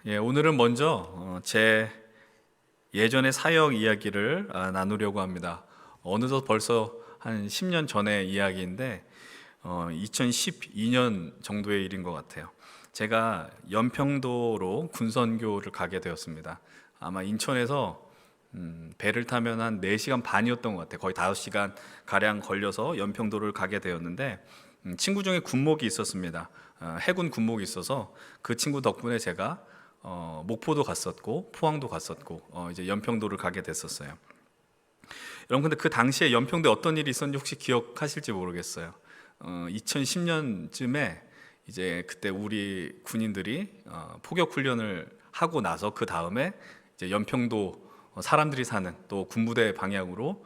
오늘은 먼저 제 예전의 사역 이야기를 나누려고 합니다. 어느덧 벌써 한 10년 전의 이야기인데 2012년 정도의 일인 것 같아요. 제가 연평도로 군선교를 가게 되었습니다. 아마 인천에서 배를 타면 한 4시간 반이었던 것 같아요. 거의 5시간 가량 걸려서 연평도를 가게 되었는데 친구 중에 군목이 있었습니다. 해군 군목이 있어서 그 친구 덕분에 제가 목포도 갔었고 포항도 갔었고 이제 연평도를 가게 됐었어요. 여러분, 근데 그 당시에 연평도에 어떤 일이 있었는지 혹시 기억하실지 모르겠어요. 2010년쯤에 이제 그때 우리 군인들이 포격 훈련을 하고 나서 그 다음에 이제 연평도 사람들이 사는 또 군부대 방향으로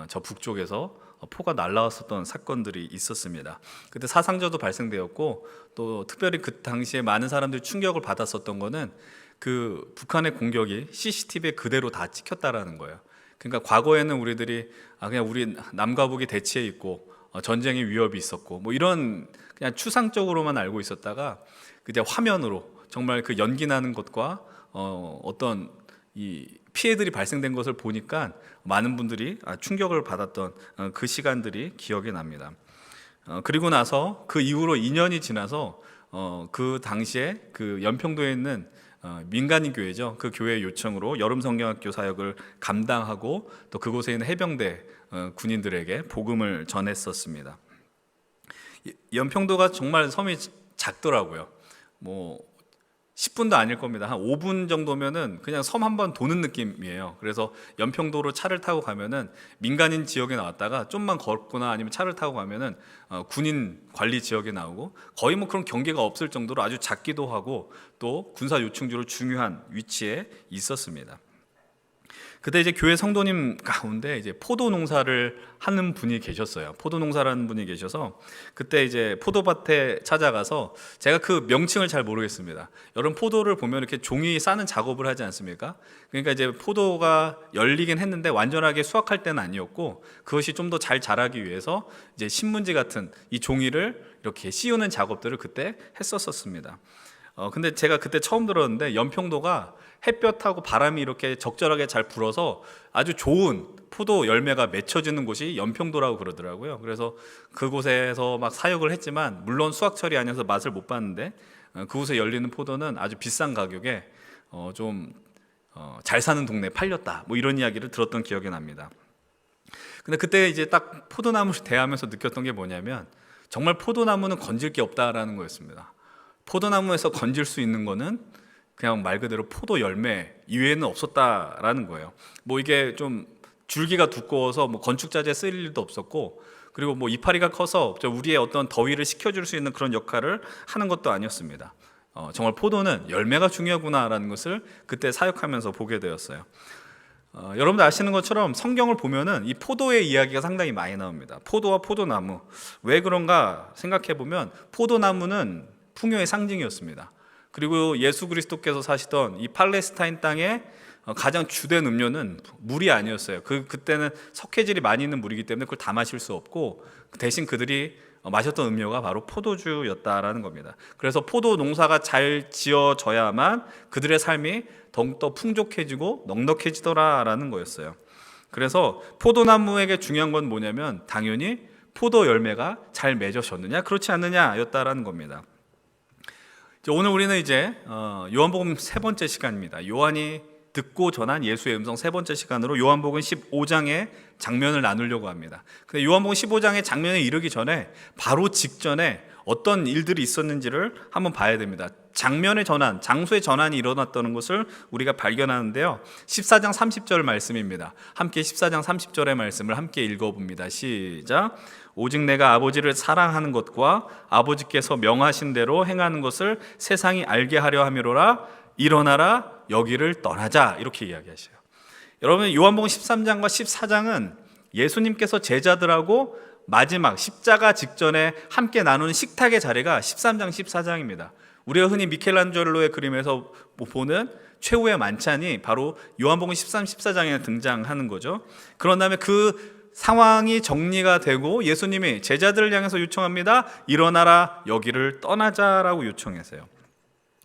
저 북쪽에서 포가 날라왔었던 사건들이 있었습니다. 그때 사상자도 발생되었고 또 특별히 그 당시에 많은 사람들이 충격을 받았었던 거는 그 북한의 공격이 CCTV에 그대로 다 찍혔다라는 거예요. 그러니까 과거에는 우리들이 그냥 우리 남과 북이 대치해 있고 전쟁의 위협이 있었고 뭐 이런 그냥 추상적으로만 알고 있었다가 이제 화면으로 정말 그 연기 나는 것과 어떤 이 피해들이 발생된 것을 보니까 많은 분들이 충격을 받았던 그 시간들이 기억이 납니다. 그리고 나서 그 이후로 2년이 지나서 그 당시에 그 연평도에 있는 민간인 교회죠. 그 교회의 요청으로 여름 성경학교 사역을 감당하고 또 그곳에 있는 해병대 군인들에게 복음을 전했었습니다. 연평도가 정말 섬이 작더라고요. 뭐 10분도 아닐 겁니다. 한 5분 정도면은 그냥 섬 한 번 도는 느낌이에요. 그래서 연평도로 차를 타고 가면은 민간인 지역에 나왔다가 좀만 걷거나 아니면 차를 타고 가면은 군인 관리 지역에 나오고 거의 뭐 그런 경계가 없을 정도로 아주 작기도 하고 또 군사 요충지로 중요한 위치에 있었습니다. 그때 이제 교회 성도님 가운데 이제 포도 농사를 하는 분이 계셨어요. 포도 농사라는 분이 계셔서 그때 이제 포도밭에 찾아가서 제가 그 명칭을 잘 모르겠습니다. 여러분, 포도를 보면 이렇게 종이 싸는 작업을 하지 않습니까? 그러니까 이제 포도가 열리긴 했는데 완전하게 수확할 때는 아니었고 그것이 좀 더 잘 자라기 위해서 이제 신문지 같은 이 종이를 이렇게 씌우는 작업들을 그때 했었습니다. 근데 제가 그때 처음 들었는데 연평도가 햇볕하고 바람이 이렇게 적절하게 잘 불어서 아주 좋은 포도 열매가 맺혀지는 곳이 연평도라고 그러더라고요. 그래서 그곳에서 막 사역을 했지만 물론 수확철이 아니어서 맛을 못 봤는데 그곳에 열리는 포도는 아주 비싼 가격에 좀 잘 사는 동네에 팔렸다, 뭐 이런 이야기를 들었던 기억이 납니다. 근데 그때 이제 딱 포도나무를 대하면서 느꼈던 게 뭐냐면 정말 포도나무는 건질 게 없다라는 거였습니다. 포도나무에서 건질 수 있는 거는 그냥 말 그대로 포도 열매 이외에는 없었다라는 거예요. 뭐 이게 좀 줄기가 두꺼워서 뭐 건축자재에 쓸 일도 없었고 그리고 뭐 이파리가 커서 우리의 어떤 더위를 식혀줄 수 있는 그런 역할을 하는 것도 아니었습니다. 정말 포도는 열매가 중요하구나라는 것을 그때 사역하면서 보게 되었어요. 여러분들 아시는 것처럼 성경을 보면은 이 포도의 이야기가 상당히 많이 나옵니다. 포도와 포도나무, 왜 그런가 생각해 보면 포도나무는 풍요의 상징이었습니다. 그리고 예수 그리스도께서 사시던 이 팔레스타인 땅에 가장 주된 음료는 물이 아니었어요. 그때는 석회질이 많이 있는 물이기 때문에 그걸 다 마실 수 없고 대신 그들이 마셨던 음료가 바로 포도주였다라는 겁니다. 그래서 포도 농사가 잘 지어져야만 그들의 삶이 더욱더 풍족해지고 넉넉해지더라라는 거였어요. 그래서 포도나무에게 중요한 건 뭐냐면 당연히 포도 열매가 잘 맺어졌느냐 그렇지 않느냐였다라는 겁니다. 오늘 우리는 이제 요한복음 3번째 시간입니다. 요한이 듣고 전한 예수의 음성 3번째 시간으로 요한복음 15장의 장면을 나누려고 합니다. 근데 요한복음 15장의 장면에 이르기 전에 바로 직전에 어떤 일들이 있었는지를 한번 봐야 됩니다. 장면의 전환, 장소의 전환이 일어났다는 것을 우리가 발견하는데요. 14장 30절 말씀입니다. 함께 14장 30절의 말씀을 함께 읽어봅니다. 시작. 오직 내가 아버지를 사랑하는 것과 아버지께서 명하신 대로 행하는 것을 세상이 알게 하려 함이로라. 일어나라, 여기를 떠나자, 이렇게 이야기하셔요. 여러분, 요한복음 13장과 14장은 예수님께서 제자들하고 마지막 십자가 직전에 함께 나누는 식탁의 자리가 13장, 14장입니다. 우리가 흔히 미켈란젤로의 그림에서 보는 최후의 만찬이 바로 요한복음 13, 14장에 등장하는 거죠. 그런 다음에 그 상황이 정리가 되고 예수님이 제자들을 향해서 요청합니다. 일어나라, 여기를 떠나자라고 요청하세요.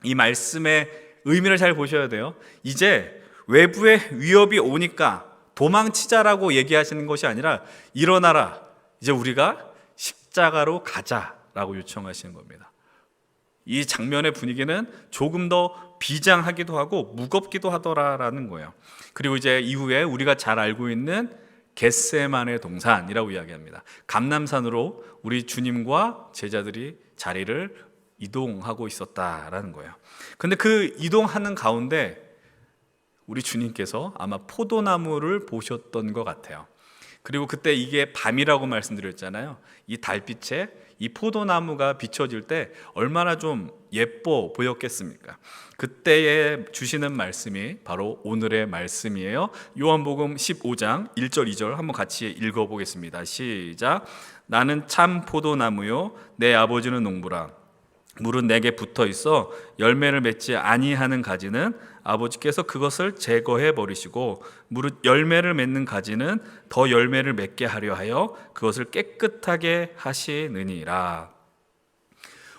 이 말씀의 의미를 잘 보셔야 돼요. 이제 외부의 위협이 오니까 도망치자라고 얘기하시는 것이 아니라 일어나라, 이제 우리가 십자가로 가자라고 요청하시는 겁니다. 이 장면의 분위기는 조금 더 비장하기도 하고 무겁기도 하더라라는 거예요. 그리고 이제 이후에 우리가 잘 알고 있는 겟세마네 동산이라고 이야기합니다. 감람산으로 우리 주님과 제자들이 자리를 이동하고 있었다라는 거예요. 근데 그 이동하는 가운데 우리 주님께서 아마 포도나무를 보셨던 것 같아요. 그리고 그때 이게 밤이라고 말씀드렸잖아요. 이 달빛에 이 포도나무가 비춰질 때 얼마나 좀 예뻐 보였겠습니까? 그때에 주시는 말씀이 바로 오늘의 말씀이에요. 요한복음 15장 1절 2절 한번 같이 읽어보겠습니다. 시작. 나는 참 포도나무요 내 아버지는 농부라. 물은 내게 붙어 있어 열매를 맺지 아니하는 가지는 아버지께서 그것을 제거해 버리시고 무릇 열매를 맺는 가지는 더 열매를 맺게 하려 하여 그것을 깨끗하게 하시느니라.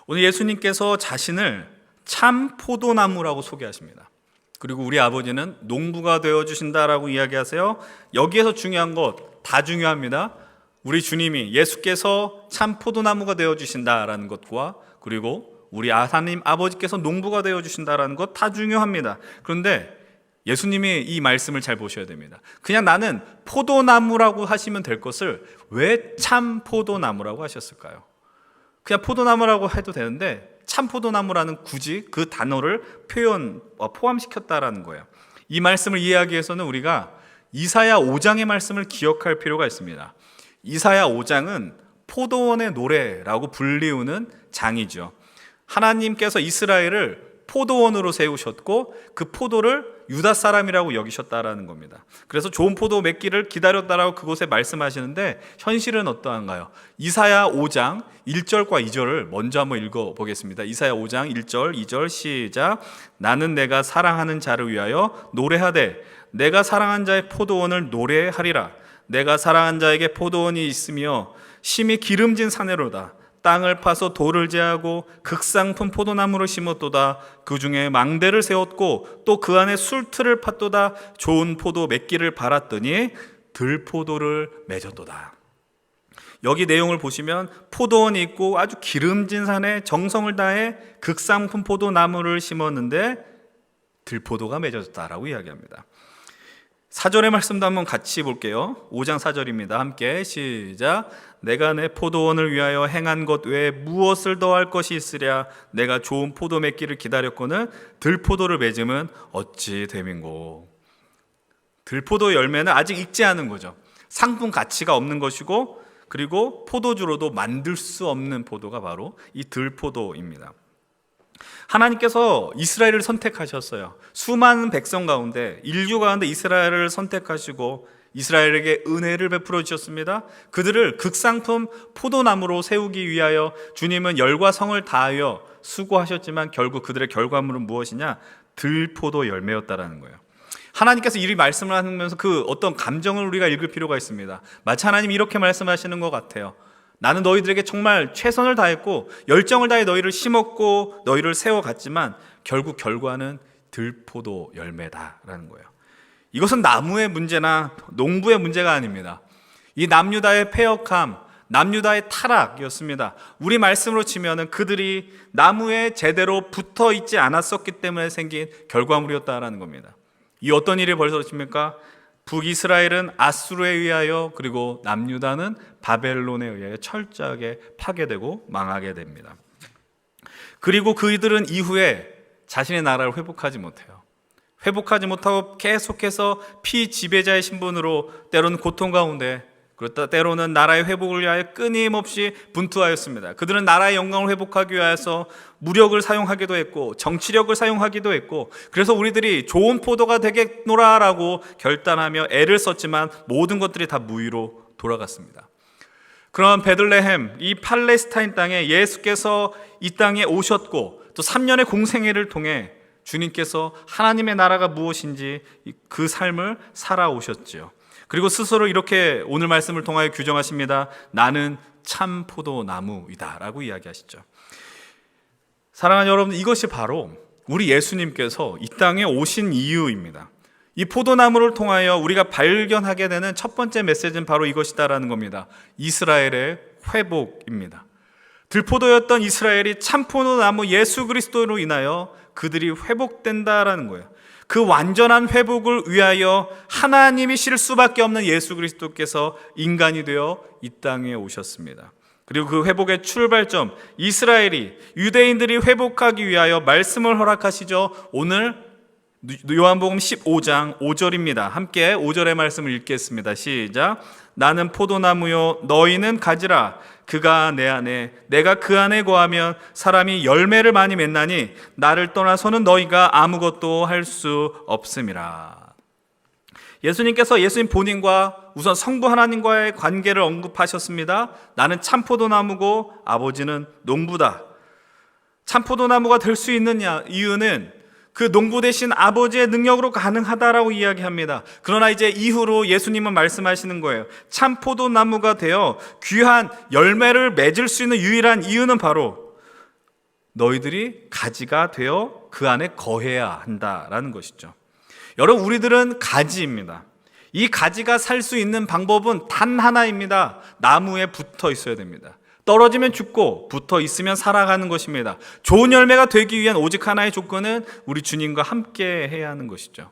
오늘 예수님께서 자신을 참 포도나무라고 소개하십니다. 그리고 우리 아버지는 농부가 되어주신다라고 이야기하세요. 여기에서 중요한 것 다 중요합니다. 우리 주님이 예수께서 참 포도나무가 되어주신다라는 것과 그리고 우리 하나님 아버지께서 농부가 되어주신다라는 것 다 중요합니다. 그런데 예수님이 이 말씀을 잘 보셔야 됩니다. 그냥 나는 포도나무라고 하시면 될 것을 왜 참 포도나무라고 하셨을까요? 그냥 포도나무라고 해도 되는데 참 포도나무라는 굳이 그 단어를 포함시켰다라는 거예요. 이 말씀을 이해하기 위해서는 우리가 이사야 5장의 말씀을 기억할 필요가 있습니다. 이사야 5장은 포도원의 노래라고 불리우는 장이죠. 하나님께서 이스라엘을 포도원으로 세우셨고 그 포도를 유다 사람이라고 여기셨다라는 겁니다. 그래서 좋은 포도 맺기를 기다렸다라고 그곳에 말씀하시는데 현실은 어떠한가요? 이사야 5장 1절과 2절을 먼저 한번 읽어보겠습니다. 이사야 5장 1절 2절 시작. 나는 내가 사랑하는 자를 위하여 노래하되 내가 사랑한 자의 포도원을 노래하리라. 내가 사랑한 자에게 포도원이 있으며 심히 기름진 사내로다. 땅을 파서 돌을 제하고 극상품 포도나무를 심었도다. 그 중에 망대를 세웠고 또 그 안에 술틀을 팠도다. 좋은 포도 맺기를 바랐더니 들포도를 맺었도다. 여기 내용을 보시면 포도원이 있고 아주 기름진 산에 정성을 다해 극상품 포도나무를 심었는데 들포도가 맺어졌다라고 이야기합니다. 4절의 말씀도 한번 같이 볼게요. 5장 4절입니다. 함께 시작. 내가 내 포도원을 위하여 행한 것 외에 무엇을 더할 것이 있으랴. 내가 좋은 포도 맺기를 기다렸거늘 들포도를 맺음은 어찌 됨인고. 들포도 열매는 아직 익지 않은 거죠. 상품 가치가 없는 것이고 그리고 포도주로도 만들 수 없는 포도가 바로 이 들포도입니다. 하나님께서 이스라엘을 선택하셨어요. 수많은 백성 가운데 인류 가운데 이스라엘을 선택하시고 이스라엘에게 은혜를 베풀어 주셨습니다. 그들을 극상품 포도나무로 세우기 위하여 주님은 열과 성을 다하여 수고하셨지만 결국 그들의 결과물은 무엇이냐? 들포도 열매였다라는 거예요. 하나님께서 이 말씀을 하면서 그 어떤 감정을 우리가 읽을 필요가 있습니다. 마치 하나님이 이렇게 말씀하시는 것 같아요. 나는 너희들에게 정말 최선을 다했고 열정을 다해 너희를 심었고 너희를 세워갔지만 결국 결과는 들포도 열매다라는 거예요. 이것은 나무의 문제나 농부의 문제가 아닙니다. 이 남유다의 패역함, 남유다의 타락이었습니다. 우리 말씀으로 치면은 그들이 나무에 제대로 붙어 있지 않았었기 때문에 생긴 결과물이었다라는 겁니다. 이 어떤 일이 벌어집니까? 북이스라엘은 아수르에 의하여 그리고 남유다는 바벨론에 의하여 철저하게 파괴되고 망하게 됩니다. 그리고 그들은 이후에 자신의 나라를 회복하지 못해요. 회복하지 못하고 계속해서 피지배자의 신분으로 때로는 고통 가운데 그렇다 때로는 나라의 회복을 위하여 끊임없이 분투하였습니다. 그들은 나라의 영광을 회복하기 위해서 무력을 사용하기도 했고 정치력을 사용하기도 했고 그래서 우리들이 좋은 포도가 되겠노라라고 결단하며 애를 썼지만 모든 것들이 다 무의로 돌아갔습니다. 그런 베들레헴, 이 팔레스타인 땅에 예수께서 이 땅에 오셨고 또 3년의 공생애를 통해 주님께서 하나님의 나라가 무엇인지 그 삶을 살아오셨죠. 그리고 스스로 이렇게 오늘 말씀을 통하여 규정하십니다. 나는 참 포도나무이다 라고 이야기하시죠. 사랑하는 여러분, 이것이 바로 우리 예수님께서 이 땅에 오신 이유입니다. 이 포도나무를 통하여 우리가 발견하게 되는 첫 번째 메시지는 바로 이것이다라는 겁니다. 이스라엘의 회복입니다. 들포도였던 이스라엘이 참포도나무 예수 그리스도로 인하여 그들이 회복된다라는 거예요. 그 완전한 회복을 위하여 하나님이실 수밖에 없는 예수 그리스도께서 인간이 되어 이 땅에 오셨습니다. 그리고 그 회복의 출발점, 이스라엘이, 유대인들이 회복하기 위하여 말씀을 허락하시죠. 오늘 요한복음 15장 5절입니다. 함께 5절의 말씀을 읽겠습니다. 시작. 나는 포도나무요 너희는 가지라. 그가 내 안에 내가 그 안에 거하면 사람이 열매를 많이 맺나니 나를 떠나서는 너희가 아무것도 할 수 없음이라. 예수님께서 예수님 본인과 우선 성부 하나님과의 관계를 언급하셨습니다. 나는 참포도나무고 아버지는 농부다. 참포도나무가 될 수 있는 이유는 그 농부 되신 아버지의 능력으로 가능하다라고 이야기합니다. 그러나 이제 이후로 예수님은 말씀하시는 거예요. 참포도나무가 되어 귀한 열매를 맺을 수 있는 유일한 이유는 바로 너희들이 가지가 되어 그 안에 거해야 한다라는 것이죠. 여러분, 우리들은 가지입니다. 이 가지가 살 수 있는 방법은 단 하나입니다. 나무에 붙어 있어야 됩니다. 떨어지면 죽고 붙어 있으면 살아가는 것입니다. 좋은 열매가 되기 위한 오직 하나의 조건은 우리 주님과 함께 해야 하는 것이죠.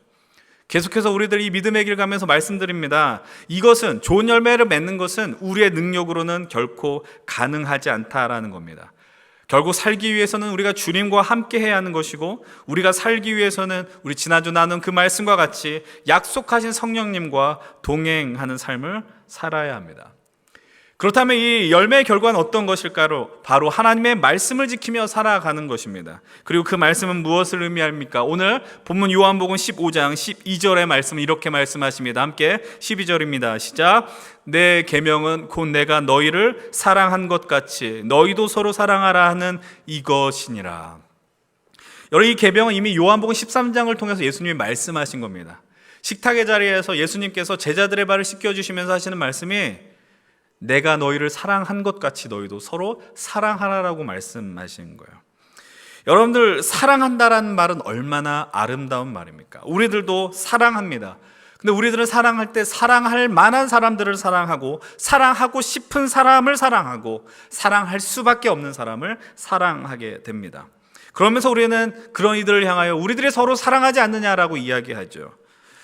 계속해서 우리들 이 믿음의 길 가면서 말씀드립니다. 이것은, 좋은 열매를 맺는 것은 우리의 능력으로는 결코 가능하지 않다라는 겁니다. 결국 살기 위해서는 우리가 주님과 함께 해야 하는 것이고, 우리가 살기 위해서는 우리 지난주 나눈 그 말씀과 같이 약속하신 성령님과 동행하는 삶을 살아야 합니다. 그렇다면 이 열매의 결과는 어떤 것일까요? 바로 하나님의 말씀을 지키며 살아가는 것입니다. 그리고 그 말씀은 무엇을 의미합니까? 오늘 본문 요한복음 15장 12절의 말씀은 이렇게 말씀하십니다. 함께 12절입니다. 시작. 내 계명은 곧 내가 너희를 사랑한 것 같이 너희도 서로 사랑하라 하는 이것이니라. 여러분, 이 계명은 이미 요한복음 13장을 통해서 예수님이 말씀하신 겁니다. 식탁의 자리에서 예수님께서 제자들의 발을 씻겨주시면서 하시는 말씀이 내가 너희를 사랑한 것 같이 너희도 서로 사랑하라라고 말씀하시는 거예요. 여러분들, 사랑한다라는 말은 얼마나 아름다운 말입니까? 우리들도 사랑합니다. 근데 우리들은 사랑할 때 사랑할 만한 사람들을 사랑하고, 사랑하고 싶은 사람을 사랑하고, 사랑할 수밖에 없는 사람을 사랑하게 됩니다. 그러면서 우리는 그런 이들을 향하여 우리들이 서로 사랑하지 않느냐라고 이야기하죠.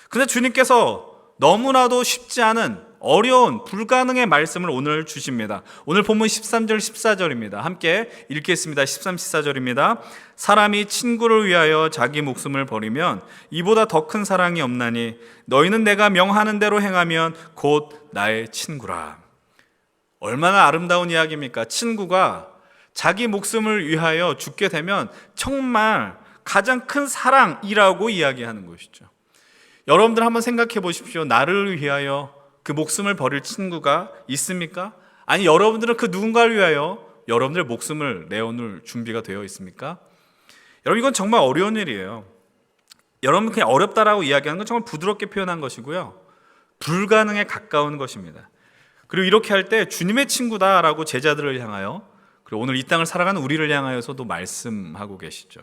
근데 주님께서 너무나도 쉽지 않은 어려운 불가능의 말씀을 오늘 주십니다. 오늘 본문 13절 14절입니다. 함께 읽겠습니다. 13, 14절입니다. 사람이 친구를 위하여 자기 목숨을 버리면 이보다 더 큰 사랑이 없나니 너희는 내가 명하는 대로 행하면 곧 나의 친구라. 얼마나 아름다운 이야기입니까? 친구가 자기 목숨을 위하여 죽게 되면 정말 가장 큰 사랑이라고 이야기하는 것이죠. 여러분들 한번 생각해 보십시오. 나를 위하여 그 목숨을 버릴 친구가 있습니까? 아니, 여러분들은 그 누군가를 위하여 여러분들의 목숨을 내어놓을 준비가 되어 있습니까? 여러분, 이건 정말 어려운 일이에요. 여러분, 그냥 어렵다라고 이야기하는 건 정말 부드럽게 표현한 것이고요, 불가능에 가까운 것입니다. 그리고 이렇게 할 때 주님의 친구다라고 제자들을 향하여, 그리고 오늘 이 땅을 살아가는 우리를 향하여서도 말씀하고 계시죠.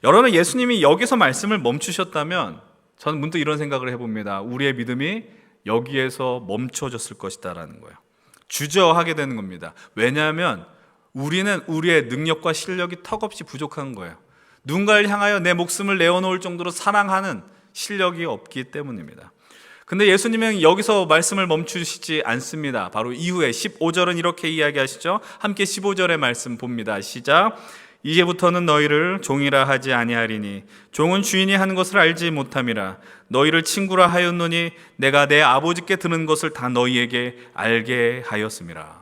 여러분, 예수님이 여기서 말씀을 멈추셨다면 저는 문득 이런 생각을 해봅니다. 우리의 믿음이 여기에서 멈춰졌을 것이다라는 거예요. 주저하게 되는 겁니다. 왜냐하면 우리는 우리의 능력과 실력이 턱없이 부족한 거예요. 누군가를 향하여 내 목숨을 내어놓을 정도로 사랑하는 실력이 없기 때문입니다. 근데 예수님은 여기서 말씀을 멈추시지 않습니다. 바로 이후에 15절은 이렇게 이야기하시죠. 함께 15절의 말씀 봅니다. 시작. 이제부터는 너희를 종이라 하지 아니하리니 종은 주인이 하는 것을 알지 못함이라. 너희를 친구라 하였노니 내가 내 아버지께 들은 것을 다 너희에게 알게 하였음이라.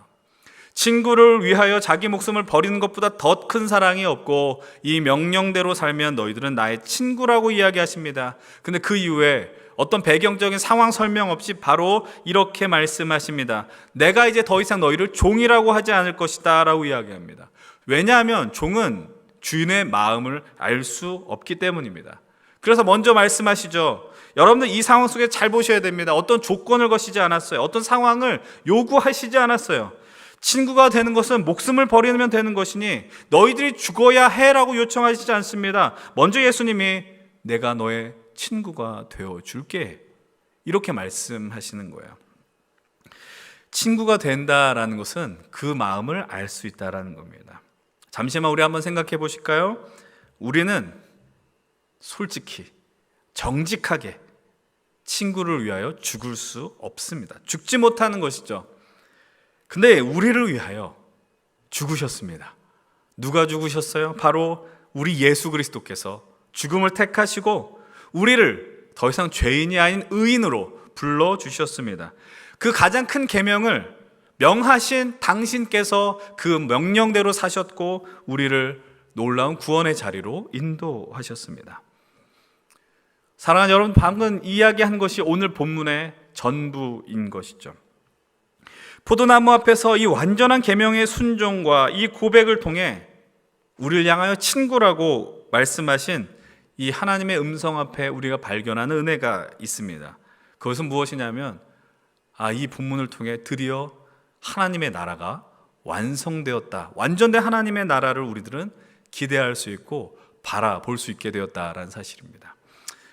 친구를 위하여 자기 목숨을 버리는 것보다 더 큰 사랑이 없고 이 명령대로 살면 너희들은 나의 친구라고 이야기하십니다. 근데 그 이후에 어떤 배경적인 상황 설명 없이 바로 이렇게 말씀하십니다. 내가 이제 더 이상 너희를 종이라고 하지 않을 것이다 라고 이야기합니다. 왜냐하면 종은 주인의 마음을 알 수 없기 때문입니다. 그래서 먼저 말씀하시죠. 여러분들 이 상황 속에 잘 보셔야 됩니다. 어떤 조건을 거시지 않았어요. 어떤 상황을 요구하시지 않았어요. 친구가 되는 것은 목숨을 버리면 되는 것이니 너희들이 죽어야 해라고 요청하시지 않습니다. 먼저 예수님이 내가 너의 친구가 되어 줄게 이렇게 말씀하시는 거예요. 친구가 된다라는 것은 그 마음을 알 수 있다라는 겁니다. 잠시만 우리 한번 생각해 보실까요? 우리는 솔직히 정직하게 친구를 위하여 죽을 수 없습니다. 죽지 못하는 것이죠. 근데 우리를 위하여 죽으셨습니다. 누가 죽으셨어요? 바로 우리 예수 그리스도께서 죽음을 택하시고 우리를 더 이상 죄인이 아닌 의인으로 불러주셨습니다. 그 가장 큰 계명을 명하신 당신께서 그 명령대로 사셨고 우리를 놀라운 구원의 자리로 인도하셨습니다. 사랑하는 여러분, 방금 이야기한 것이 오늘 본문의 전부인 것이죠. 포도나무 앞에서 이 완전한 계명의 순종과 이 고백을 통해 우리를 향하여 친구라고 말씀하신 이 하나님의 음성 앞에 우리가 발견하는 은혜가 있습니다. 그것은 무엇이냐면 이 본문을 통해 드디어 하나님의 나라가 완성되었다, 완전된 하나님의 나라를 우리들은 기대할 수 있고 바라볼 수 있게 되었다라는 사실입니다.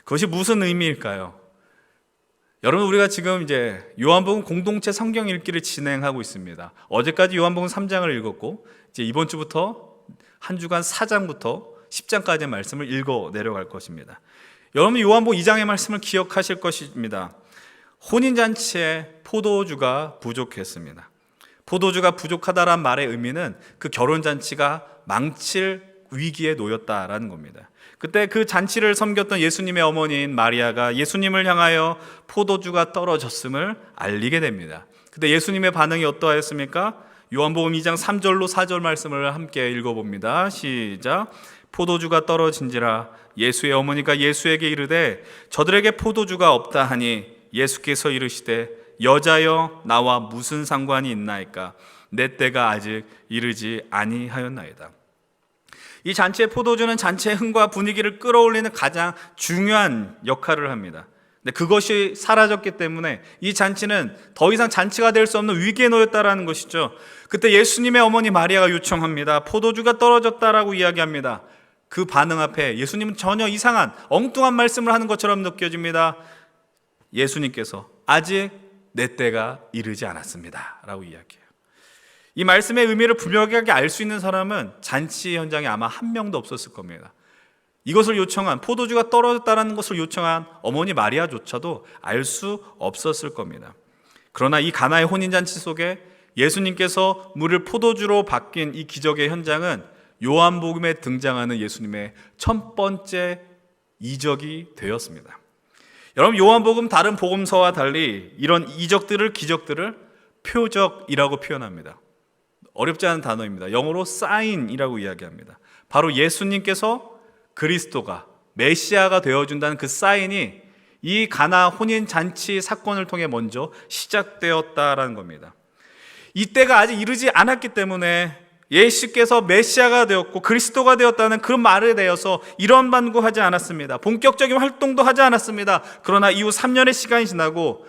그것이 무슨 의미일까요? 여러분, 우리가 지금 이제 요한복음 공동체 성경 읽기를 진행하고 있습니다. 어제까지 요한복음 3장을 읽었고 이제 이번 주부터 한 주간 4장부터 10장까지의 말씀을 읽어 내려갈 것입니다. 여러분, 요한복음 2장의 말씀을 기억하실 것입니다. 혼인잔치에 포도주가 부족했습니다. 포도주가 부족하다란 말의 의미는 그 결혼잔치가 망칠 위기에 놓였다라는 겁니다. 그때 그 잔치를 섬겼던 예수님의 어머니인 마리아가 예수님을 향하여 포도주가 떨어졌음을 알리게 됩니다. 그때 예수님의 반응이 어떠하였습니까? 요한복음 2장 3절로 4절 말씀을 함께 읽어봅니다. 시작. 포도주가 떨어진지라 예수의 어머니가 예수에게 이르되 저들에게 포도주가 없다 하니 예수께서 이르시되 여자여 나와 무슨 상관이 있나이까 내 때가 아직 이르지 아니하였나이다. 이 잔치의 포도주는 잔치의 흥과 분위기를 끌어올리는 가장 중요한 역할을 합니다. 근데 그것이 사라졌기 때문에 이 잔치는 더 이상 잔치가 될 수 없는 위기에 놓였다라는 것이죠. 그때 예수님의 어머니 마리아가 요청합니다. 포도주가 떨어졌다라고 이야기합니다. 그 반응 앞에 예수님은 전혀 이상한 엉뚱한 말씀을 하는 것처럼 느껴집니다. 예수님께서 아직 내 때가 이르지 않았습니다 라고 이야기해요. 이 말씀의 의미를 분명하게 알 수 있는 사람은 잔치 현장에 아마 한 명도 없었을 겁니다. 이것을 요청한, 포도주가 떨어졌다는 것을 요청한 어머니 마리아조차도 알 수 없었을 겁니다. 그러나 이 가나의 혼인잔치 속에 예수님께서 물을 포도주로 바뀐 이 기적의 현장은 요한복음에 등장하는 예수님의 첫 번째 이적이 되었습니다. 여러분, 요한복음 다른 복음서와 달리 이런 이적들을, 기적들을 표적이라고 표현합니다. 어렵지 않은 단어입니다. 영어로 사인이라고 이야기합니다. 바로 예수님께서 그리스도가 메시아가 되어준다는 그 사인이 이 가나 혼인잔치 사건을 통해 먼저 시작되었다라는 겁니다. 이때가 아직 이르지 않았기 때문에 예수께서 메시아가 되었고 그리스도가 되었다는 그런 말에 대해서 이런 반구하지 않았습니다. 본격적인 활동도 하지 않았습니다. 그러나 이후 3년의 시간이 지나고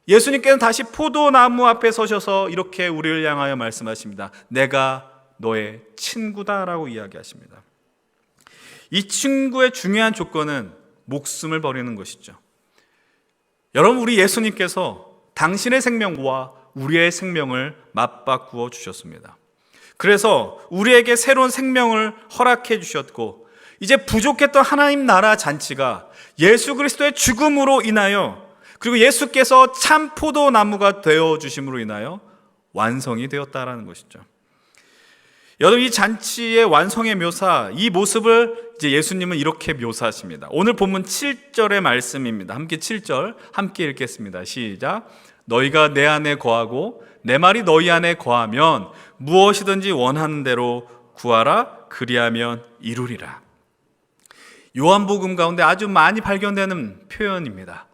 예수님께서는 다시 포도나무 앞에 서셔서 이렇게 우리를 향하여 말씀하십니다. 내가 너의 친구다라고 이야기하십니다. 이 친구의 중요한 조건은 목숨을 버리는 것이죠. 여러분, 우리 예수님께서 당신의 생명과 우리의 생명을 맞바꾸어 주셨습니다. 그래서 우리에게 새로운 생명을 허락해 주셨고 이제 부족했던 하나님 나라 잔치가 예수 그리스도의 죽음으로 인하여 그리고 예수께서 참 포도나무가 되어주심으로 인하여 완성이 되었다라는 것이죠. 여러분, 이 잔치의 완성의 묘사, 이 모습을 이제 예수님은 이렇게 묘사하십니다. 오늘 본문 7절의 말씀입니다. 함께 7절 함께 읽겠습니다. 시작. 너희가 내 안에 거하고 내 말이 너희 안에 거하면 무엇이든지 원하는 대로 구하라. 그리하면 이루리라. 요한복음 가운데 아주 많이 발견되는 표현입니다.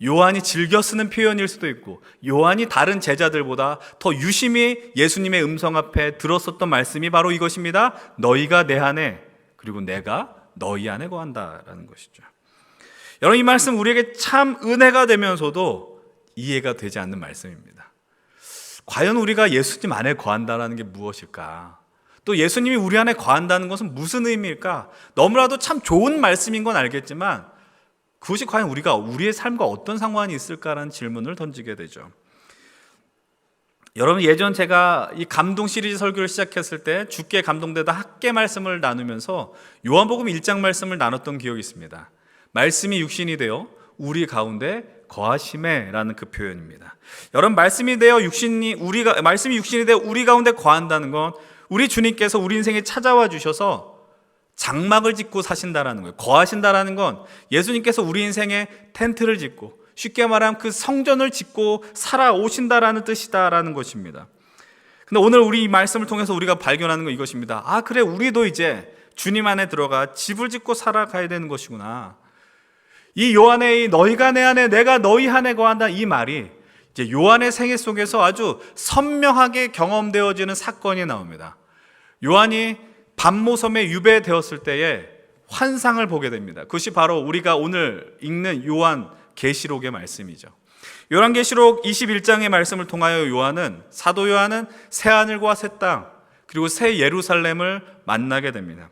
요한이 즐겨 쓰는 표현일 수도 있고 요한이 다른 제자들보다 더 유심히 예수님의 음성 앞에 들었었던 말씀이 바로 이것입니다. 너희가 내 안에 그리고 내가 너희 안에 거한다라는 것이죠. 여러분, 이 말씀 우리에게 참 은혜가 되면서도 이해가 되지 않는 말씀입니다. 과연 우리가 예수님 안에 거한다는 게 무엇일까? 또 예수님이 우리 안에 거한다는 것은 무슨 의미일까? 너무나도 참 좋은 말씀인 건 알겠지만 그것이 과연 우리의 삶과 어떤 상관이 있을까라는 질문을 던지게 되죠. 여러분, 예전 제가 이 감동 시리즈 설교를 시작했을 때 주께 감동되다 학계 말씀을 나누면서 요한복음 1장 말씀을 나눴던 기억이 있습니다. 말씀이 육신이 되어 우리 가운데 거하심에라는 그 표현입니다. 여러분, 말씀이 육신이 되어 우리 가운데 거한다는 건 우리 주님께서 우리 인생에 찾아와 주셔서 장막을 짓고 사신다라는 거예요. 거하신다라는 건 예수님께서 우리 인생에 텐트를 짓고, 쉽게 말하면 그 성전을 짓고 살아오신다라는 뜻이다라는 것입니다. 근데 오늘 우리 이 말씀을 통해서 우리가 발견하는 건 이것입니다. 아, 그래, 우리도 이제 주님 안에 들어가 집을 짓고 살아가야 되는 것이구나. 이 요한의 너희가 내 안에 내가 너희 안에 거한다, 이 말이 이제 요한의 생애 속에서 아주 선명하게 경험되어지는 사건이 나옵니다. 요한이 반모섬에 유배되었을 때에 환상을 보게 됩니다. 그것이 바로 우리가 오늘 읽는 요한 계시록의 말씀이죠. 요한계시록 21장의 말씀을 통하여 사도 요한은 새 하늘과 새 땅, 그리고 새 예루살렘을 만나게 됩니다.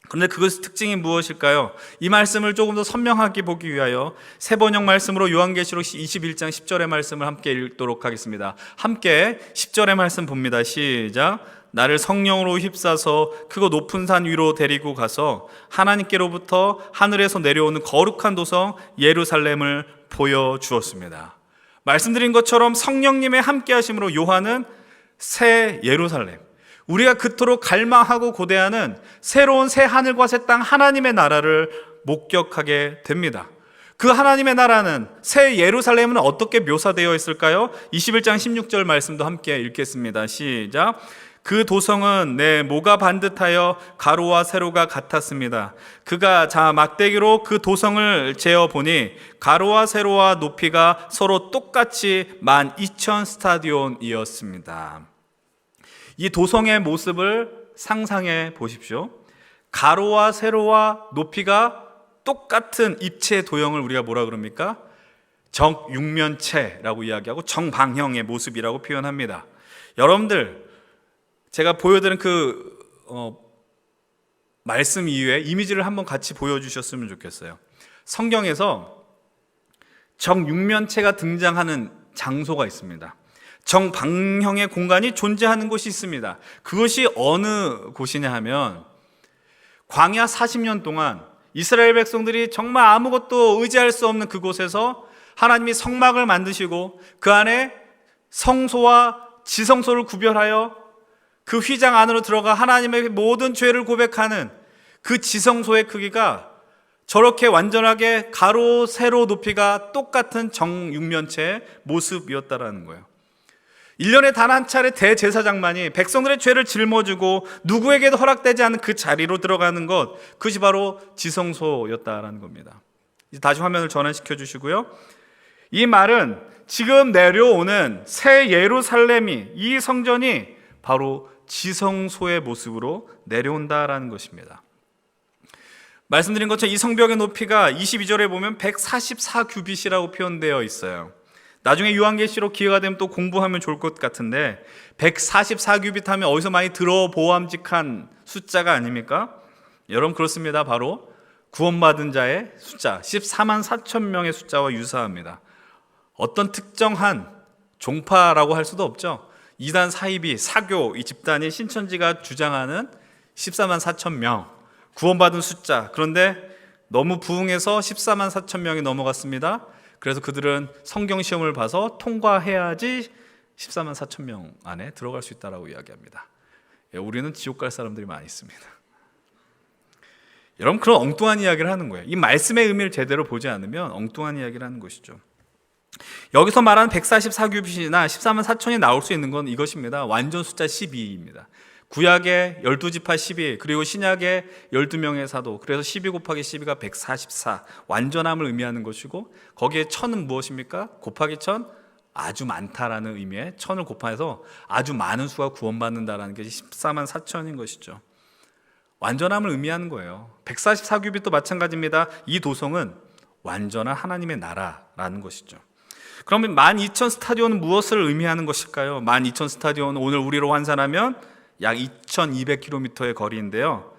그런데 그것의 특징이 무엇일까요? 이 말씀을 조금 더 선명하게 보기 위하여 새 번역 말씀으로 요한계시록 21장 10절의 말씀을 함께 읽도록 하겠습니다. 함께 10절의 말씀 봅니다. 시작. 나를 성령으로 휩싸서 크고 높은 산 위로 데리고 가서 하나님께로부터 하늘에서 내려오는 거룩한 도성 예루살렘을 보여주었습니다. 말씀드린 것처럼 성령님의 함께하심으로 요한은 새 예루살렘, 우리가 그토록 갈망하고 고대하는 새로운 새 하늘과 새 땅 하나님의 나라를 목격하게 됩니다. 그 하나님의 나라는, 새 예루살렘은 어떻게 묘사되어 있을까요? 21장 16절 말씀도 함께 읽겠습니다. 시작. 그 도성은 내 모가 반듯하여 가로와 세로가 같았습니다. 그가 막대기로 그 도성을 재어보니 가로와 세로와 높이가 서로 똑같이 12,000 스타디온이었습니다. 이 도성의 모습을 상상해 보십시오. 가로와 세로와 높이가 똑같은 입체 도형을 우리가 뭐라 그럽니까? 정육면체라고 이야기하고 정방형의 모습이라고 표현합니다. 여러분들, 제가 보여드린 말씀 이후에 이미지를 한번 같이 보여주셨으면 좋겠어요. 성경에서 정육면체가 등장하는 장소가 있습니다. 정방형의 공간이 존재하는 곳이 있습니다. 그것이 어느 곳이냐 하면 광야 40년 동안 이스라엘 백성들이 정말 아무것도 의지할 수 없는 그곳에서 하나님이 성막을 만드시고 그 안에 성소와 지성소를 구별하여 그 휘장 안으로 들어가 하나님의 모든 죄를 고백하는 그 지성소의 크기가 저렇게 완전하게 가로, 세로, 높이가 똑같은 정육면체의 모습이었다라는 거예요. 1년에 단 한 차례 대제사장만이 백성들의 죄를 짊어지고 누구에게도 허락되지 않은 그 자리로 들어가는 것, 그것이 바로 지성소였다라는 겁니다. 이제 다시 화면을 전환시켜 주시고요. 이 말은 지금 내려오는 새 예루살렘이, 이 성전이 바로 지성소의 모습으로 내려온다라는 것입니다. 말씀드린 것처럼 이 성벽의 높이가 22절에 보면 144규빗이라고 표현되어 있어요. 나중에 요한계시록 기회가 되면 또 공부하면 좋을 것 같은데 144규빗 하면 어디서 많이 들어보암직한 숫자가 아닙니까? 여러분, 그렇습니다. 바로 구원받은 자의 숫자 14만 4천 명의 숫자와 유사합니다. 어떤 특정한 종파라고 할 수도 없죠. 이단 사이비 사교 이 집단이 신천지가 주장하는 14만 4천 명 구원받은 숫자. 그런데 너무 부흥해서 14만 4천 명이 넘어갔습니다. 그래서 그들은 성경 시험을 봐서 통과해야지 14만 4천 명 안에 들어갈 수 있다라고 이야기합니다. 우리는 지옥 갈 사람들이 많이 있습니다. 여러분, 그런 엉뚱한 이야기를 하는 거예요. 이 말씀의 의미를 제대로 보지 않으면 엉뚱한 이야기를 하는 것이죠. 여기서 말하는 144규빗이나 14만 4천이 나올 수 있는 건 이것입니다. 완전 숫자 12입니다. 구약의 12지파 12, 그리고 신약의 12명의 사도, 그래서 12 곱하기 12가 144, 완전함을 의미하는 것이고, 거기에 1000은 무엇입니까? 곱하기 1000, 아주 많다라는 의미의 1000을 곱해서 아주 많은 수가 구원받는다라는 것이 14만 4천인 것이죠. 완전함을 의미하는 거예요. 144규빗도 마찬가지입니다. 이 도성은 완전한 하나님의 나라라는 것이죠. 그러면 12,000 스타디온은 무엇을 의미하는 것일까요? 12,000 스타디온은 오늘 우리로 환산하면 약 2,200km의 거리인데요.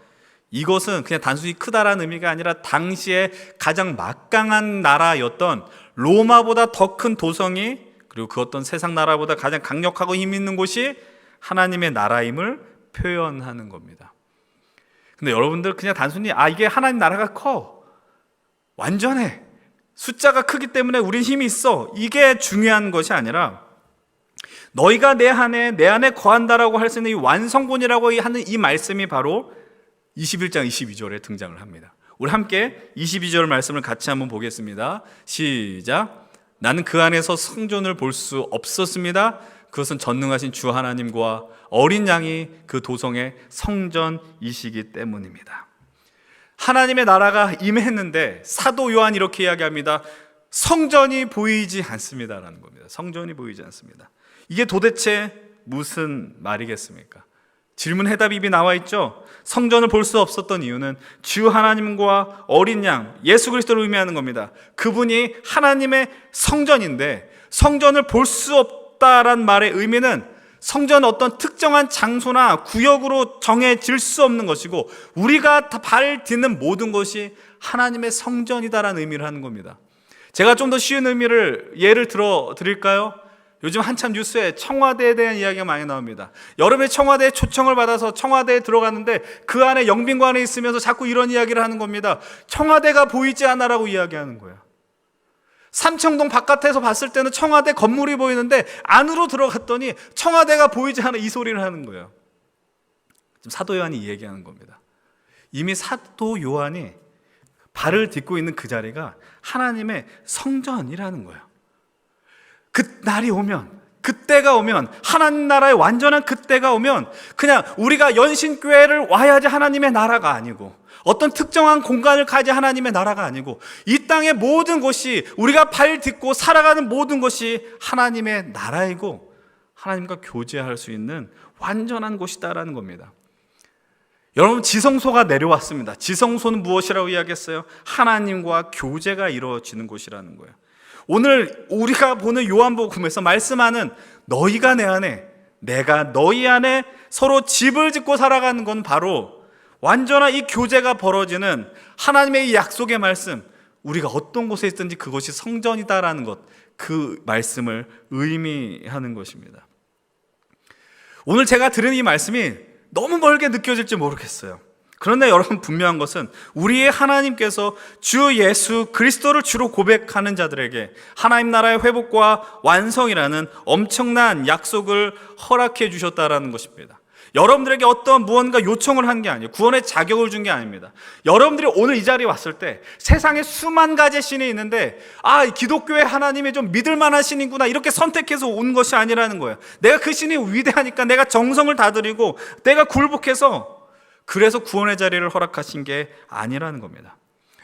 이것은 그냥 단순히 크다라는 의미가 아니라 당시에 가장 막강한 나라였던 로마보다 더 큰 도성이, 그리고 그 어떤 세상 나라보다 가장 강력하고 힘 있는 곳이 하나님의 나라임을 표현하는 겁니다. 근데 여러분들 그냥 단순히 이게 하나님 나라가 커, 완전해, 숫자가 크기 때문에 우린 힘이 있어, 이게 중요한 것이 아니라 너희가 내 안에 거한다라고 할 수 있는 이 완성본이라고 하는 이 말씀이 바로 21장 22절에 등장을 합니다. 우리 함께 22절 말씀을 같이 한번 보겠습니다. 시작. 나는 그 안에서 성전을 볼 수 없었습니다. 그것은 전능하신 주 하나님과 어린 양이 그 도성의 성전이시기 때문입니다. 하나님의 나라가 임했는데 사도 요한 이렇게 이야기합니다. 성전이 보이지 않습니다라는 겁니다. 성전이 보이지 않습니다. 이게 도대체 무슨 말이겠습니까? 질문 해답이 나와 있죠. 성전을 볼 수 없었던 이유는 주 하나님과 어린 양 예수 그리스도를 의미하는 겁니다. 그분이 하나님의 성전인데 성전을 볼 수 없다란 말의 의미는 성전은 어떤 특정한 장소나 구역으로 정해질 수 없는 것이고 우리가 발 딛는 모든 것이 하나님의 성전이다라는 의미를 하는 겁니다. 제가 좀 더 쉬운 예를 들어 드릴까요? 요즘 한참 뉴스에 청와대에 대한 이야기가 많이 나옵니다. 여러분이 청와대에 초청을 받아서 청와대에 들어갔는데 그 안에 영빈관에 있으면서 자꾸 이런 이야기를 하는 겁니다. 청와대가 보이지 않아라고 이야기하는 거예요. 삼청동 바깥에서 봤을 때는 청와대 건물이 보이는데 안으로 들어갔더니 청와대가 보이지 않아, 이 소리를 하는 거예요. 지금 사도 요한이 얘기하는 겁니다. 이미 사도 요한이 발을 딛고 있는 그 자리가 하나님의 성전이라는 거예요. 그 날이 오면, 그때가 오면, 하나님 나라의 완전한 그때가 오면 그냥 우리가 연신교회를 와야지 하나님의 나라가 아니고 어떤 특정한 공간을 가지 하나님의 나라가 아니고 이 땅의 모든 것이, 우리가 발 딛고 살아가는 모든 것이 하나님의 나라이고 하나님과 교제할 수 있는 완전한 곳이다라는 겁니다. 여러분, 지성소가 내려왔습니다. 지성소는 무엇이라고 이야기했어요? 하나님과 교제가 이루어지는 곳이라는 거예요. 오늘 우리가 보는 요한복음에서 말씀하는 너희가 내 안에, 내가 너희 안에 서로 집을 짓고 살아가는 건 바로 완전한 이 교제가 벌어지는 하나님의 이 약속의 말씀, 우리가 어떤 곳에 있든지 그것이 성전이다라는 것, 그 말씀을 의미하는 것입니다. 오늘 제가 들은 이 말씀이 너무 멀게 느껴질지 모르겠어요. 그런데 여러분, 분명한 것은 우리의 하나님께서 주 예수 그리스도를 주로 고백하는 자들에게 하나님 나라의 회복과 완성이라는 엄청난 약속을 허락해 주셨다라는 것입니다. 여러분들에게 어떤 무언가 요청을 한 게 아니에요. 구원의 자격을 준 게 아닙니다. 여러분들이 오늘 이 자리에 왔을 때 세상에 수만 가지 신이 있는데 기독교의 하나님이 좀 믿을 만한 신이구나 이렇게 선택해서 온 것이 아니라는 거예요. 내가 그 신이 위대하니까 내가 정성을 다드리고 내가 굴복해서, 그래서 구원의 자리를 허락하신 게 아니라는 겁니다.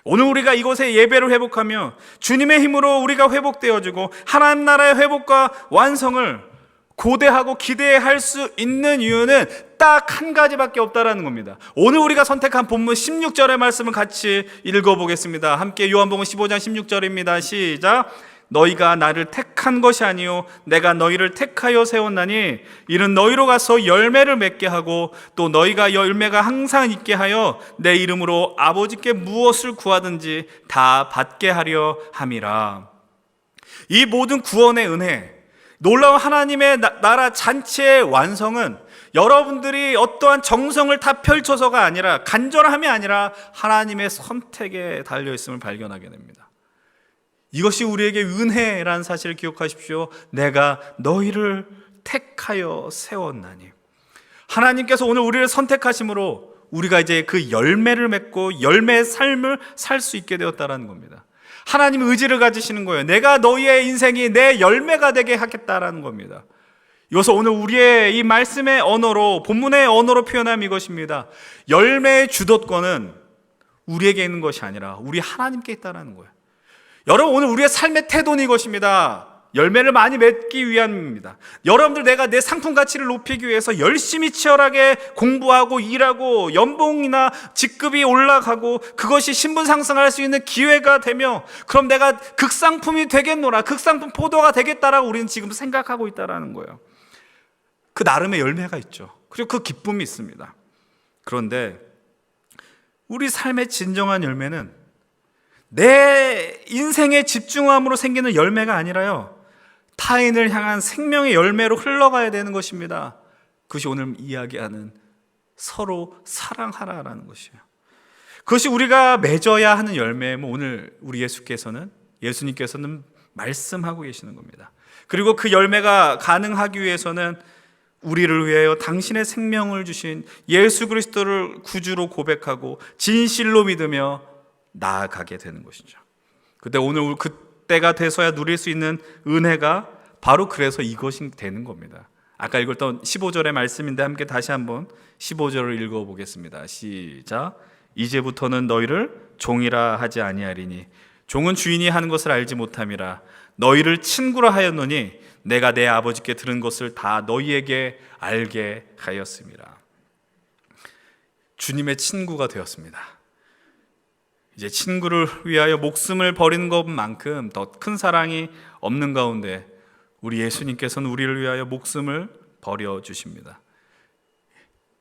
오늘 우리가 이곳에 예배를 회복하며 주님의 힘으로 우리가 회복되어지고 하나님 나라의 회복과 완성을 고대하고 기대할 수 있는 이유는 딱 한 가지밖에 없다라는 겁니다. 오늘 우리가 선택한 본문 16절의 말씀을 같이 읽어보겠습니다. 함께 요한복음 15장 16절입니다. 시작. 너희가 나를 택한 것이 아니요 내가 너희를 택하여 세웠나니 이는 너희로 가서 열매를 맺게 하고 또 너희가 열매가 항상 있게 하여 내 이름으로 아버지께 무엇을 구하든지 다 받게 하려 함이라. 이 모든 구원의 은혜, 놀라운 하나님의 나라 잔치의 완성은 여러분들이 어떠한 정성을 다 펼쳐서가 아니라, 간절함이 아니라 하나님의 선택에 달려있음을 발견하게 됩니다. 이것이 우리에게 은혜라는 사실을 기억하십시오. 내가 너희를 택하여 세웠나니. 하나님께서 오늘 우리를 선택하심으로 우리가 이제 그 열매를 맺고 열매의 삶을 살 수 있게 되었다는 겁니다. 하나님 의지를 가지시는 거예요. 내가 너희의 인생이 내 열매가 되게 하겠다라는 겁니다. 이것을 오늘 우리의 이 말씀의 언어로, 본문의 언어로 표현하면 이것입니다. 열매의 주도권은 우리에게 있는 것이 아니라 우리 하나님께 있다는 거예요. 여러분, 오늘 우리의 삶의 태도는 이것입니다. 열매를 많이 맺기 위함입니다. 여러분들, 내가 내 상품 가치를 높이기 위해서 열심히 치열하게 공부하고 일하고 연봉이나 직급이 올라가고 그것이 신분 상승할 수 있는 기회가 되며, 그럼 내가 극상품이 되겠노라, 극상품 포도가 되겠다라고 우리는 지금 생각하고 있다라는 거예요. 그 나름의 열매가 있죠. 그리고 그 기쁨이 있습니다. 그런데 우리 삶의 진정한 열매는 내 인생에 집중함으로 생기는 열매가 아니라요, 타인을 향한 생명의 열매로 흘러가야 되는 것입니다. 그것이 오늘 이야기하는 서로 사랑하라라는 것이에요. 그것이 우리가 맺어야 하는 열매임을 오늘 우리 예수님께서는 말씀하고 계시는 겁니다. 그리고 그 열매가 가능하기 위해서는 우리를 위하여 당신의 생명을 주신 예수 그리스도를 구주로 고백하고 진실로 믿으며 나아가게 되는 것이죠. 그때 오늘 그때가 돼서야 누릴 수 있는 은혜가 바로 그래서 이것이 되는 겁니다. 아까 읽었던 15절의 말씀인데 함께 다시 한번 15절을 읽어보겠습니다. 시작. 이제부터는 너희를 종이라 하지 아니하리니 종은 주인이 하는 것을 알지 못함이라. 너희를 친구라 하였노니 내가 내 아버지께 들은 것을 다 너희에게 알게 하였음이라. 주님의 친구가 되었습니다. 이제 친구를 위하여 목숨을 버리는 것만큼 더 큰 사랑이 없는 가운데 우리 예수님께서는 우리를 위하여 목숨을 버려주십니다.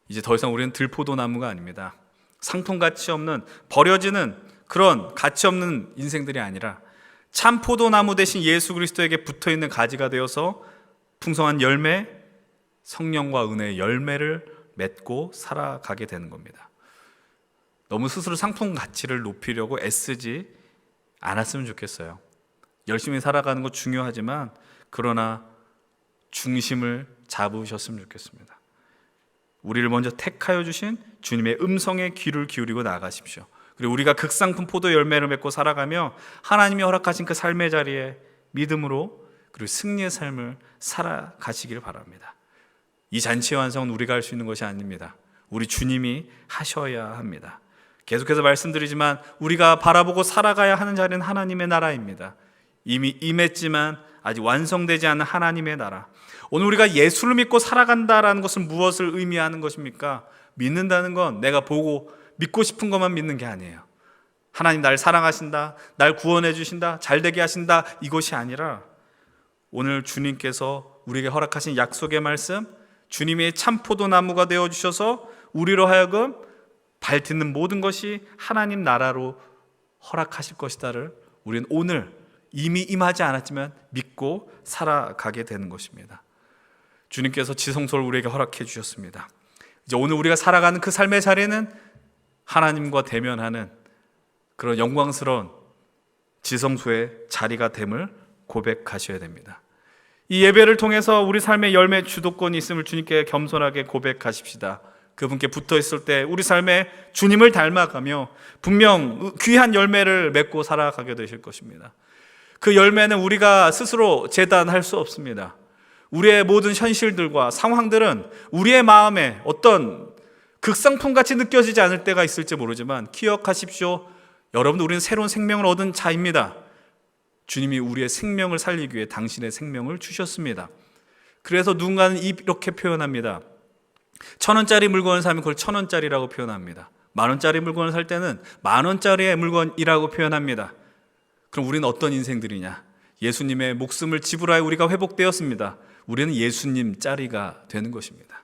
이제 더 이상 우리는 들포도나무가 아닙니다. 상품 가치 없는, 버려지는 그런 가치 없는 인생들이 아니라 참 포도나무 대신 예수 그리스도에게 붙어있는 가지가 되어서 풍성한 열매, 성령과 은혜의 열매를 맺고 살아가게 되는 겁니다. 너무 스스로 상품 가치를 높이려고 애쓰지 않았으면 좋겠어요. 열심히 살아가는 것 중요하지만 그러나 중심을 잡으셨으면 좋겠습니다. 우리를 먼저 택하여 주신 주님의 음성에 귀를 기울이고 나아가십시오. 그리고 우리가 극상품 포도 열매를 맺고 살아가며 하나님이 허락하신 그 삶의 자리에 믿음으로 그리고 승리의 삶을 살아가시기를 바랍니다. 이 잔치의 완성은 우리가 할 수 있는 것이 아닙니다. 우리 주님이 하셔야 합니다. 계속해서 말씀드리지만 우리가 바라보고 살아가야 하는 자리는 하나님의 나라입니다. 이미 임했지만 아직 완성되지 않은 하나님의 나라. 오늘 우리가 예수를 믿고 살아간다라는 것은 무엇을 의미하는 것입니까? 믿는다는 건 내가 보고 믿고 싶은 것만 믿는 게 아니에요. 하나님 날 사랑하신다, 날 구원해 주신다, 잘되게 하신다, 이것이 아니라 오늘 주님께서 우리에게 허락하신 약속의 말씀, 주님의 참 포도나무가 되어주셔서 우리로 하여금 발 딛는 모든 것이 하나님 나라로 허락하실 것이다를 우리는 오늘 이미 임하지 않았지만 믿고 살아가게 되는 것입니다. 주님께서 지성소를 우리에게 허락해 주셨습니다. 이제 오늘 우리가 살아가는 그 삶의 자리는 하나님과 대면하는 그런 영광스러운 지성소의 자리가 됨을 고백하셔야 됩니다. 이 예배를 통해서 우리 삶의 열매 주도권이 있음을 주님께 겸손하게 고백하십시다. 그분께 붙어 있을 때 우리 삶에 주님을 닮아가며 분명 귀한 열매를 맺고 살아가게 되실 것입니다. 그 열매는 우리가 스스로 재단할 수 없습니다. 우리의 모든 현실들과 상황들은 우리의 마음에 어떤 극상품같이 느껴지지 않을 때가 있을지 모르지만 기억하십시오. 여러분, 우리는 새로운 생명을 얻은 자입니다. 주님이 우리의 생명을 살리기 위해 당신의 생명을 주셨습니다. 그래서 누군가는 이렇게 표현합니다. 1,000원짜리 물건을 사면 그걸 1,000원짜리라고 표현합니다. 10,000원짜리 물건을 살 때는 10,000원짜리의 물건이라고 표현합니다. 그럼 우리는 어떤 인생들이냐? 예수님의 목숨을 지불하여 우리가 회복되었습니다. 우리는 예수님 짜리가 되는 것입니다.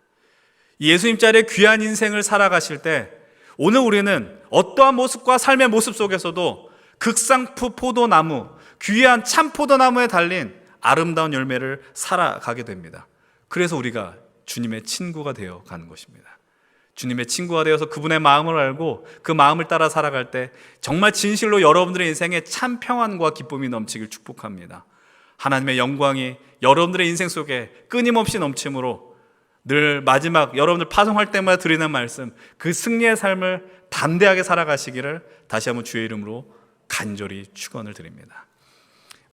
예수님 짜리의 귀한 인생을 살아가실 때 오늘 우리는 어떠한 모습과 삶의 모습 속에서도 극상품 포도나무, 귀한 참 포도나무에 달린 아름다운 열매를 살아가게 됩니다. 그래서 우리가 주님의 친구가 되어 가는 것입니다. 주님의 친구가 되어서 그분의 마음을 알고 그 마음을 따라 살아갈 때 정말 진실로 여러분들의 인생에 참 평안과 기쁨이 넘치길 축복합니다. 하나님의 영광이 여러분들의 인생 속에 끊임없이 넘침으로 늘 마지막 여러분들 파송할 때마다 드리는 말씀, 그 승리의 삶을 담대하게 살아가시기를 다시 한번 주의 이름으로 간절히 축원을 드립니다.